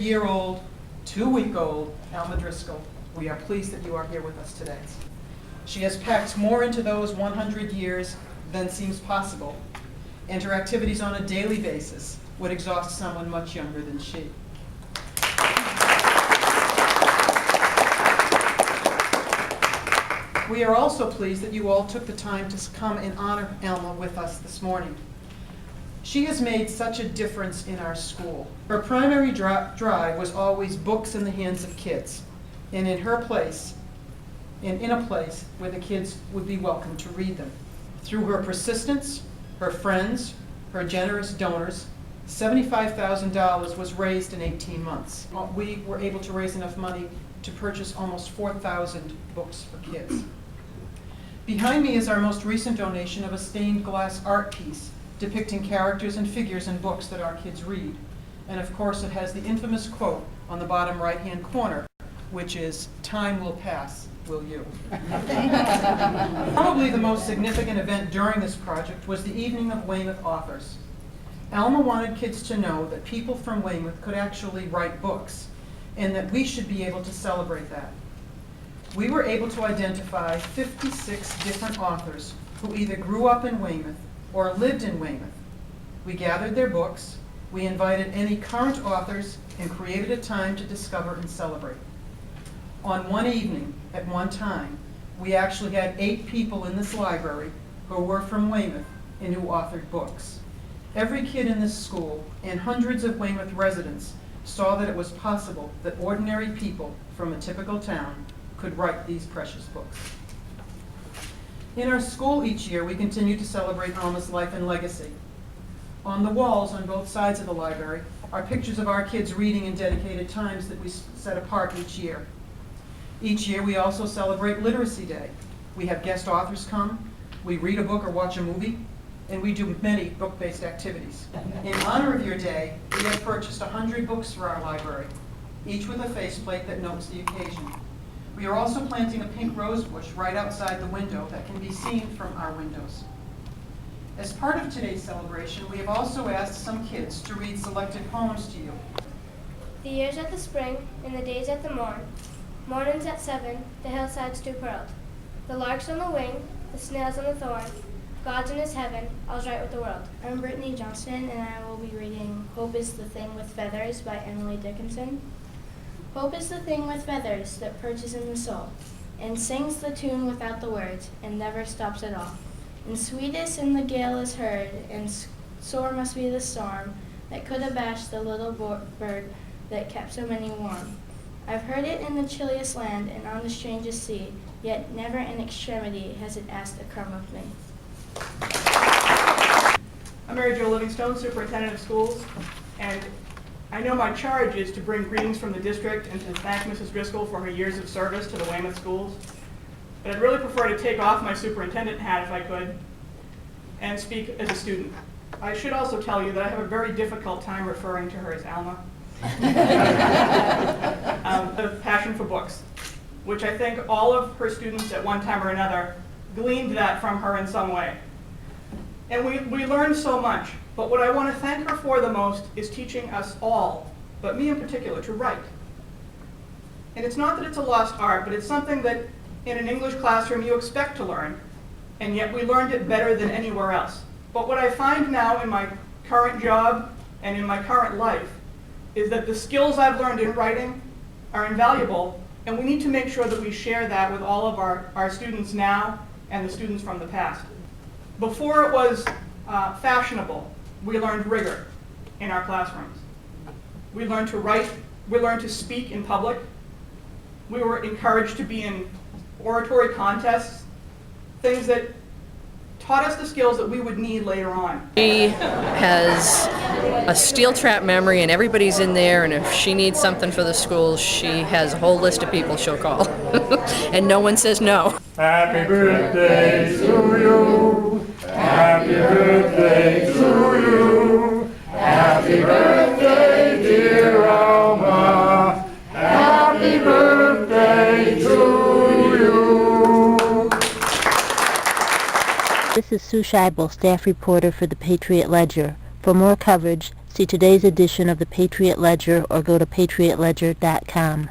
100-year-old, 2-week-old Alma Driscoll. We are pleased that you are here with us today. She has packed more into those 100 years than seems possible, and her activities on a daily basis would exhaust someone much younger than she. We are also pleased that you all took the time to come and honor Alma with us this morning. She has made such a difference in our school. Her primary drive was always books in the hands of kids, and in a place where the kids would be welcome to read them. Through her persistence, her friends, her generous donors, $75,000 was raised in 18 months. We were able to raise enough money to purchase almost 4,000 books for kids. Behind me is our most recent donation of a stained glass art piece depicting characters and figures in books that our kids read. And of course it has the infamous quote on the bottom right-hand corner, which is, "Time will pass, will you?" Probably the most significant event during this project was the evening of Weymouth authors. Alma wanted kids to know that people from Weymouth could actually write books, and that we should be able to celebrate that. We were able to identify 56 different authors who either grew up in Weymouth or lived in Weymouth. We gathered their books, we invited any current authors, and created a time to discover and celebrate. On one evening, at one time, we actually had 8 people in this library who were from Weymouth and who authored books. Every kid in this school and hundreds of Weymouth residents saw that it was possible that ordinary people from a typical town could write these precious books. In our school each year, we continue to celebrate Alma's life and legacy. On the walls on both sides of the library are pictures of our kids reading in dedicated times that we set apart each year. Each year, we also celebrate Literacy Day. We have guest authors come, we read a book or watch a movie, and we do many book-based activities. In honor of your day, we have purchased 100 books for our library, each with a faceplate that notes the occasion. We are also planting a pink rose bush right outside the window that can be seen from our windows. As part of today's celebration, we have also asked some kids to read selected poems to you. The years at the spring, and the days at the morn, mornings at 7, the hillsides do pearled. The larks on the wing, the snails on the thorn, God's in his heaven, all's right with the world. I'm Brittany Johnston, and I will be reading Hope is the Thing with Feathers by Emily Dickinson. Hope is the thing with feathers that perches in the soul, and sings the tune without the words, and never stops at all. And sweetest in the gale is heard, and sore must be the storm that could abash the little bird that kept so many warm. I've heard it in the chilliest land and on the strangest sea, yet never in extremity has it asked a crumb of me. I'm Mary Jo Livingstone, Superintendent of Schools, and I know my charge is to bring greetings from the district and to thank Mrs. Driscoll for her years of service to the Weymouth schools. But I'd really prefer to take off my superintendent hat if I could and speak as a student. I should also tell you that I have a very difficult time referring to her as Alma. The passion for books, which I think all of her students at one time or another gleaned that from her in some way. And we learned so much, but what I want to thank her for the most is teaching us all, but me in particular, to write. And it's not that it's a lost art, but it's something that in an English classroom you expect to learn, and yet we learned it better than anywhere else. But what I find now in my current job and in my current life is that the skills I've learned in writing are invaluable, and we need to make sure that we share that with all of our students now and the students from the past. Before it was fashionable, we learned rigor in our classrooms. We learned to write, we learned to speak in public. We were encouraged to be in oratory contests, things that taught us the skills that we would need later on. She has a steel trap memory and everybody's in there, and if she needs something for the school, she has a whole list of people she'll call. And no one says no. Happy birthday to you. Happy birthday to you. Happy birthday, dear Alma. Happy birthday to you. This is Sue Scheibel, staff reporter for the Patriot Ledger. For more coverage, See today's edition of the Patriot Ledger or go to patriotledger.com.